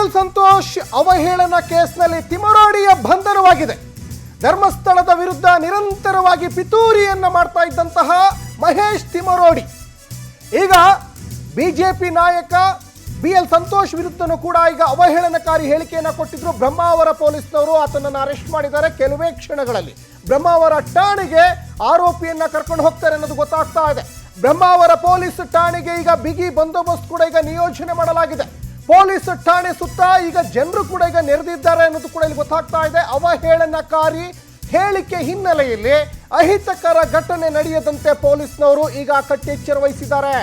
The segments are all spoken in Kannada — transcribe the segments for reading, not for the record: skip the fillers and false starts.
ಬಿಎಲ್ ಸಂತೋಷ್ ಅವಹೇಳನ ಕೇಸ್ನಲ್ಲಿ ತಿಮರೋಡಿಯ ಬಂಧನವಾಗಿದೆ. ಧರ್ಮಸ್ಥಳದ ವಿರುದ್ಧ ನಿರಂತರವಾಗಿ ಪಿತೂರಿಯನ್ನ ಮಾಡ್ತಾ ಇದ್ದಂತಹ ಮಹೇಶ್ ತಿಮರೋಡಿ ಈಗ ಬಿಜೆಪಿ ನಾಯಕ ಬಿಎಲ್ ಸಂತೋಷ್ ವಿರುದ್ಧನೂ ಕೂಡ ಈಗ ಅವಹೇಳನಕಾರಿ ಹೇಳಿಕೆಯನ್ನ ಕೊಟ್ಟಿದ್ರು. ಬ್ರಹ್ಮಾವರ ಪೊಲೀಸ್ನವರು ಆತನನ್ನು ಅರೆಸ್ಟ್ ಮಾಡಿದ್ದಾರೆ. ಕೆಲವೇ ಕ್ಷಣಗಳಲ್ಲಿ ಬ್ರಹ್ಮಾವರ ಠಾಣೆಗೆ ಆರೋಪಿಯನ್ನ ಕರ್ಕೊಂಡು ಹೋಗ್ತಾರೆ ಅನ್ನೋದು ಗೊತ್ತಾಗ್ತಾ ಇದೆ. ಬ್ರಹ್ಮಾವರ ಪೊಲೀಸ್ ಠಾಣೆಗೆ ಈಗ ಬಿಗಿ ಬಂದೋಬಸ್ತ್ ಕೂಡ ಈಗ ನಿಯೋಜನೆ ಮಾಡಲಾಗಿದೆ. ಪೊಲೀಸ್ ಠಾಣೆ ಸುತ್ತ ಈಗ ಜನರು ಕೂಡ ಈಗ ನೆರೆದಿದ್ದಾರೆ ಅನ್ನೋದು ಕೂಡ ಇಲ್ಲಿ ಗೊತ್ತಾಗ್ತಾ ಇದೆ. ಅವಹೇಳನಕಾರಿ ಹೇಳಿಕೆ ಹಿನ್ನೆಲೆಯಲ್ಲಿ ಅಹಿತಕರ ಘಟನೆ ನಡೆಯದಂತೆ ಪೊಲೀಸ್ನವರು ಈಗ ಕಟ್ಟೆಚ್ಚರ ವಹಿಸಿದ್ದಾರೆ.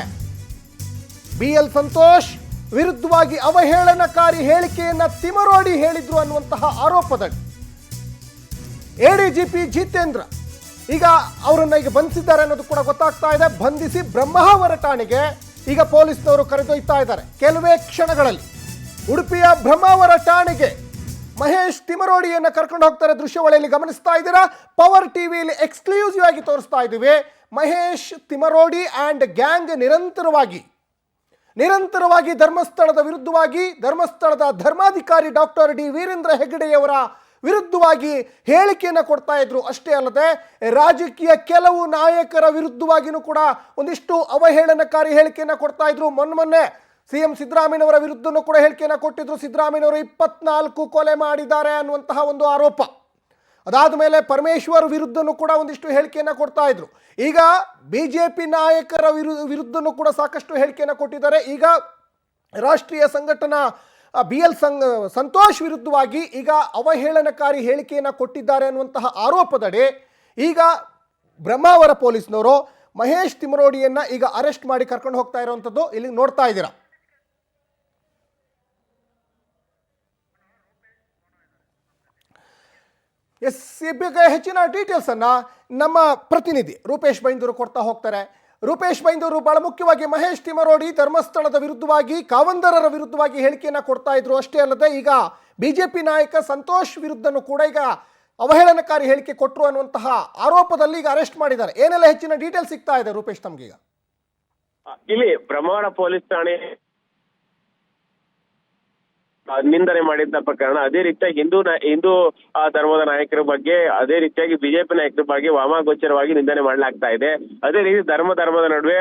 ಬಿಎಲ್ ಸಂತೋಷ್ ವಿರುದ್ಧವಾಗಿ ಅವಹೇಳನಕಾರಿ ಹೇಳಿಕೆಯನ್ನ ತಿಮರೋಡಿ ಹೇಳಿದ್ರು ಅನ್ನುವಂತಹ ಆರೋಪದಡಿ ಎಡಿಜಿಪಿ ಜಿತೇಂದ್ರ ಈಗ ಅವರನ್ನ ಈಗ ಬಂಧಿಸಿದ್ದಾರೆ ಅನ್ನೋದು ಕೂಡ ಗೊತ್ತಾಗ್ತಾ ಇದೆ. ಬಂಧಿಸಿ ಬ್ರಹ್ಮಾವರ ಠಾಣೆಗೆ ಈಗ ಪೊಲೀಸ್ನವರು ಕರೆದೊಯ್ತಾ ಇದ್ದಾರೆ. ಕೆಲವೇ ಕ್ಷಣಗಳಲ್ಲಿ ಉಡುಪಿಯ ಬ್ರಹ್ಮಾವರ ಠಾಣೆಗೆ ಮಹೇಶ್ ತಿಮರೋಡಿಯನ್ನ ಕರ್ಕೊಂಡು ಹೋಗ್ತಾರೆ. ದೃಶ್ಯಾವಳಿಯಲ್ಲಿ ಗಮನಿಸ್ತಾ ಇದ್ದೀರಾ. ಪವರ್ ಟಿವಿಯಲ್ಲಿ ಎಕ್ಸ್ಕ್ಲೂಸಿವ್ ಆಗಿ ತೋರಿಸ್ತಾ ಇದ್ದೀವಿ. ಮಹೇಶ್ ತಿಮರೋಡಿ ಅಂಡ್ ಗ್ಯಾಂಗ್ ನಿರಂತರವಾಗಿ ಧರ್ಮಸ್ಥಳದ ವಿರುದ್ಧವಾಗಿ ಧರ್ಮಸ್ಥಳದ ಧರ್ಮಾಧಿಕಾರಿ ಡಾಕ್ಟರ್ ಡಿ ವೀರೇಂದ್ರ ಹೆಗ್ಗಡೆಯವರ ವಿರುದ್ಧವಾಗಿ ಹೇಳಿಕೆಯನ್ನು ಕೊಡ್ತಾ ಇದ್ರು. ಅಷ್ಟೇ ಅಲ್ಲದೆ ರಾಜಕೀಯ ಕೆಲವು ನಾಯಕರ ವಿರುದ್ಧವಾಗಿಯೂ ಕೂಡ ಒಂದಿಷ್ಟು ಅವಹೇಳನಕಾರಿ ಹೇಳಿಕೆಯನ್ನು ಕೊಡ್ತಾ ಇದ್ರು. ಮೊನ್ನೆ ಸಿಎಂ ಸಿದ್ದರಾಮಯ್ಯನವರ ವಿರುದ್ಧನೂ ಕೂಡ ಹೇಳಿಕೆಯನ್ನು ಕೊಟ್ಟಿದ್ರು. ಸಿದ್ದರಾಮಯ್ಯನವರು 24 ಕೊಲೆ ಮಾಡಿದ್ದಾರೆ ಅನ್ನುವಂತಹ ಒಂದು ಆರೋಪ. ಅದಾದ ಮೇಲೆ ಪರಮೇಶ್ವರ್ ವಿರುದ್ಧನೂ ಕೂಡ ಒಂದಿಷ್ಟು ಹೇಳಿಕೆಯನ್ನು ಕೊಡ್ತಾ ಇದ್ರು. ಈಗ ಬಿಜೆಪಿ ನಾಯಕರ ವಿರುದ್ಧನೂ ಕೂಡ ಸಾಕಷ್ಟು ಹೇಳಿಕೆಯನ್ನು ಕೊಟ್ಟಿದ್ದಾರೆ. ಈಗ ರಾಷ್ಟ್ರೀಯ ಸಂಘಟನಾ ಬಿಎಲ್ ಸಂತೋಷ್ ವಿರುದ್ಧವಾಗಿ ಈಗ ಅವಹೇಳನಕಾರಿ ಹೇಳಿಕೆಯನ್ನು ಕೊಟ್ಟಿದ್ದಾರೆ ಅನ್ನುವಂತಹ ಆರೋಪದಡಿ ಈಗ ಬ್ರಹ್ಮಾವರ ಪೊಲೀಸ್ನವರು ಮಹೇಶ್ ತಿಮರೋಡಿಯನ್ನ ಈಗ ಅರೆಸ್ಟ್ ಮಾಡಿ ಕರ್ಕೊಂಡು ಹೋಗ್ತಾ ಇರುವಂಥದ್ದು ಇಲ್ಲಿ ನೋಡ್ತಾ ಇದ್ದೀರಾ. ಈ ಬಗ್ಗೆ ಹೆಚ್ಚಿನ ಡೀಟೇಲ್ಸ್ ಅನ್ನ ನಮ್ಮ ಪ್ರತಿನಿಧಿ ರೂಪೇಶ್ ಬೈಂದೂರು ಕೊಡ್ತಾ ಹೋಗ್ತಾರೆ. ರೂಪೇಶ್ ಬೈಂದೂರು, ಬಹಳ ಮುಖ್ಯವಾಗಿ ಮಹೇಶ್ ತಿಮರೋಡಿ ಧರ್ಮಸ್ಥಳದ ವಿರುದ್ಧವಾಗಿ ಕಾವಂದರರ ವಿರುದ್ಧವಾಗಿ ಹೇಳಿಕೆಯನ್ನು ಕೊಡ್ತಾ ಇದ್ರು. ಅಷ್ಟೇ ಅಲ್ಲದೆ ಈಗ ಬಿಜೆಪಿ ನಾಯಕ ಸಂತೋಷ್ ವಿರುದ್ಧನೂ ಕೂಡ ಈಗ ಅವಹೇಳನಕಾರಿ ಹೇಳಿಕೆ ಕೊಟ್ಟರು ಅನ್ನುವಂತಹ ಆರೋಪದಲ್ಲಿ ಈಗ ಅರೆಸ್ಟ್ ಮಾಡಿದ್ದಾರೆ. ಏನೆಲ್ಲ ಹೆಚ್ಚಿನ ಡೀಟೇಲ್ಸ್ ಸಿಗ್ತಾ ಇದೆ ರೂಪೇಶ್ ತಮ್ಗೀಗ? ಇಲ್ಲಿ ಬ್ರಹ್ಮಾವರ ಪೊಲೀಸ್ ಠಾಣೆ ನಿಂದನೆ ಮಾಡಿದ್ದ ಪ್ರಕರಣ, ಅದೇ ರೀತಿಯಾಗಿ ಹಿಂದೂ ಧರ್ಮದ ನಾಯಕರ ಬಗ್ಗೆ, ಅದೇ ರೀತಿಯಾಗಿ ಬಿಜೆಪಿ ನಾಯಕರ ಬಗ್ಗೆ ವಾಮಾಗೋಚರವಾಗಿ ನಿಂದನೆ ಮಾಡಲಾಗ್ತಾ ಇದೆ. ಅದೇ ರೀತಿ ಧರ್ಮದ ನಡುವೆ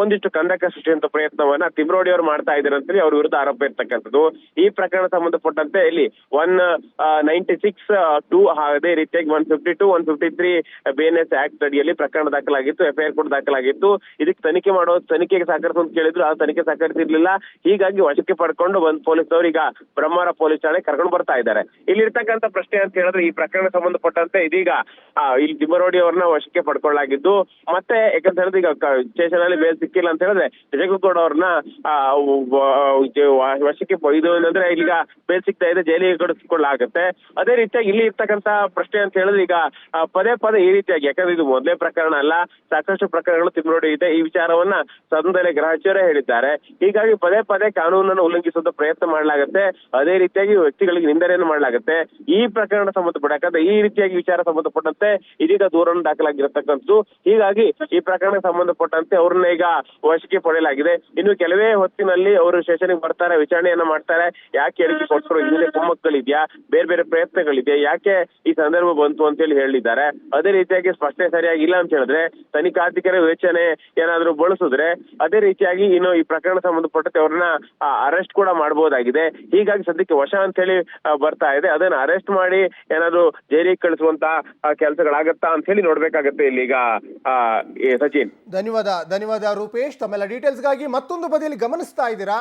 ಒಂದಿಷ್ಟು ಕಂದಕ ಸೃಷ್ಟಿಸುವಂತ ಪ್ರಯತ್ನವನ್ನ ತಿಮರೋಡಿ ಅವರು ಮಾಡ್ತಾ ಇದ್ದಾರೆ ಅಂತೇಳಿ ಅವ್ರ ವಿರುದ್ಧ ಆರೋಪ ಇರ್ತಕ್ಕಂಥದ್ದು. ಈ ಪ್ರಕರಣ ಸಂಬಂಧಪಟ್ಟಂತೆ ಇಲ್ಲಿ 196(2) ಅದೇ ರೀತಿಯಾಗಿ 152, 153 BNS ಆಕ್ಟ್ ಅಡಿಯಲ್ಲಿ ಪ್ರಕರಣ ದಾಖಲಾಗಿತ್ತು, FIR ಕೂಡ ದಾಖಲಾಗಿತ್ತು. ಇದಕ್ಕೆ ತನಿಖೆಗೆ ಸಹಕರಿಸು ಅಂತ ಕೇಳಿದ್ರು, ಆ ತನಿಖೆ ಸಹಕರಿಸಿರ್ಲಿಲ್ಲ. ಹೀಗಾಗಿ ವಶಕ್ಕೆ ಪಡ್ಕೊಂಡು ಪೊಲೀಸ್ನವರು ಈಗ ಬ್ರಹ್ಮಾವರ ಪೊಲೀಸ್ ಠಾಣೆ ಕರ್ಕೊಂಡು ಬರ್ತಾ ಇದ್ದಾರೆ. ಇಲ್ಲಿ ಇರ್ತಕ್ಕಂಥ ಪ್ರಶ್ನೆ ಅಂತ ಹೇಳಿದ್ರೆ, ಈ ಪ್ರಕರಣ ಸಂಬಂಧಪಟ್ಟಂತೆ ಇದೀಗ ಇಲ್ಲಿ ತಿಮರೋಡಿ ಅವ್ರನ್ನ ವಶಕ್ಕೆ ಪಡ್ಕೊಳ್ಳಲಾಗಿದ್ದು, ಮತ್ತೆ ಯಾಕಂತ ಹೇಳಿದ್ರೆ ಈಗ ಸ್ಟೇಷನ್ ಅಲ್ಲಿ ಬೇಲ್ ಸಿಕ್ಕಿಲ್ಲ ಅಂತ ಹೇಳಿದ್ರೆ ಜಗಗೌಡ ಅವ್ರನ್ನ ವಶಕ್ಕೆ ಇದು ಅಂದ್ರೆ ಈಗ ಬೇಲ್ ಸಿಗ್ತಾ ಇದೆ, ಜೈಲಿಗೆ ಕಳಿಸಿಕೊಳ್ಳಲಾಗುತ್ತೆ. ಅದೇ ರೀತಿಯಾಗಿ ಇಲ್ಲಿ ಇರ್ತಕ್ಕಂಥ ಪ್ರಶ್ನೆ ಅಂತ ಹೇಳಿದ್ರೆ ಈಗ ಪದೇ ಈ ರೀತಿಯಾಗಿ, ಯಾಕಂದ್ರೆ ಇದು ಮೊದಲೇ ಪ್ರಕರಣ ಅಲ್ಲ, ಸಾಕಷ್ಟು ಪ್ರಕರಣಗಳು ತಿಮರೋಡಿ ಇದೆ. ಈ ವಿಚಾರವನ್ನ ಸದನದಲ್ಲಿ ಗೃಹ ಸಚಿವರೇ ಹೇಳಿದ್ದಾರೆ. ಹೀಗಾಗಿ ಪದೇ ಕಾನೂನನ್ನು ಉಲ್ಲಂಘಿಸುವಂತ ಪ್ರಯತ್ನ ಮಾಡಲಾಗುತ್ತೆ. ಅದೇ ರೀತಿಯಾಗಿ ವ್ಯಕ್ತಿಗಳಿಗೆ ನಿಂದನೆಯನ್ನು ಮಾಡಲಾಗುತ್ತೆ. ಈ ಪ್ರಕರಣ ಸಂಬಂಧಪಟ್ಟ ಈ ರೀತಿಯಾಗಿ ವಿಚಾರ ಸಂಬಂಧಪಟ್ಟಂತೆ ಇದೀಗ ದೂರನ್ನು ದಾಖಲಾಗಿರತಕ್ಕಂಥದ್ದು. ಹೀಗಾಗಿ ಈ ಪ್ರಕರಣ ಸಂಬಂಧಪಟ್ಟಂತೆ ಅವ್ರನ್ನ ಈಗ ವಶಕ್ಕೆ ಪಡೆಯಲಾಗಿದೆ. ಇನ್ನು ಕೆಲವೇ ಹೊತ್ತಿನಲ್ಲಿ ಅವರು ಸ್ಟೇಷನ್ಗೆ ಬರ್ತಾರೆ, ವಿಚಾರಣೆಯನ್ನ ಮಾಡ್ತಾರೆ. ಯಾಕೆ ಹೇಳಿಕೆ ಕೊಟ್ಟರು, ಹಿಂದೆ ಕುಮ್ಮಕ್ಕಳಿದ್ಯಾ, ಬೇರೆ ಪ್ರಯತ್ನಗಳಿದೆ, ಯಾಕೆ ಈ ಸಂದರ್ಭ ಬಂತು ಅಂತ ಹೇಳಿ ಹೇಳಿದ್ದಾರೆ. ಅದೇ ರೀತಿಯಾಗಿ ಸ್ಪಷ್ಟನೆ ಸರಿಯಾಗಿ ಇಲ್ಲ ಅಂತ ಹೇಳಿದ್ರೆ, ತನಿಖಾಧಿಕಾರಿ ವಿವೇಚನೆ ಏನಾದ್ರು ಬಳಸಿದ್ರೆ ಅದೇ ರೀತಿಯಾಗಿ ಇನ್ನು ಈ ಪ್ರಕರಣ ಸಂಬಂಧಪಟ್ಟಂತೆ ಅವ್ರನ್ನ ಅರೆಸ್ಟ್ ಕೂಡ ಮಾಡಬಹುದಾಗಿದೆ. ಹೀಗಾಗಿ ಸದ್ಯಕ್ಕೆ ವಶ ಅಂತ ಹೇಳಿ ಬರ್ತಾ ಇದೆ. ಅದನ್ನ ಅರೆಸ್ಟ್ ಮಾಡಿ ಏನಾದ್ರು ಜೈಲಿಗೆ ಕಳಿಸುವಂತ ಕೆಲಸಗಳಾಗತ್ತಾ ಅಂತ ಹೇಳಿ ನೋಡ್ಬೇಕಾಗತ್ತೆ ಇಲ್ಲಿಗ. ಸಚಿನ್, ಧನ್ಯವಾದ ರೂಪೇಶ್ ತಮ್ಮೆಲ್ಲ ಡೀಟೇಲ್ಸ್ಗಾಗಿ. ಮತ್ತೊಂದು ಬದಿಯಲ್ಲಿ ಗಮನಿಸ್ತಾ ಇದ್ದೀರಾ,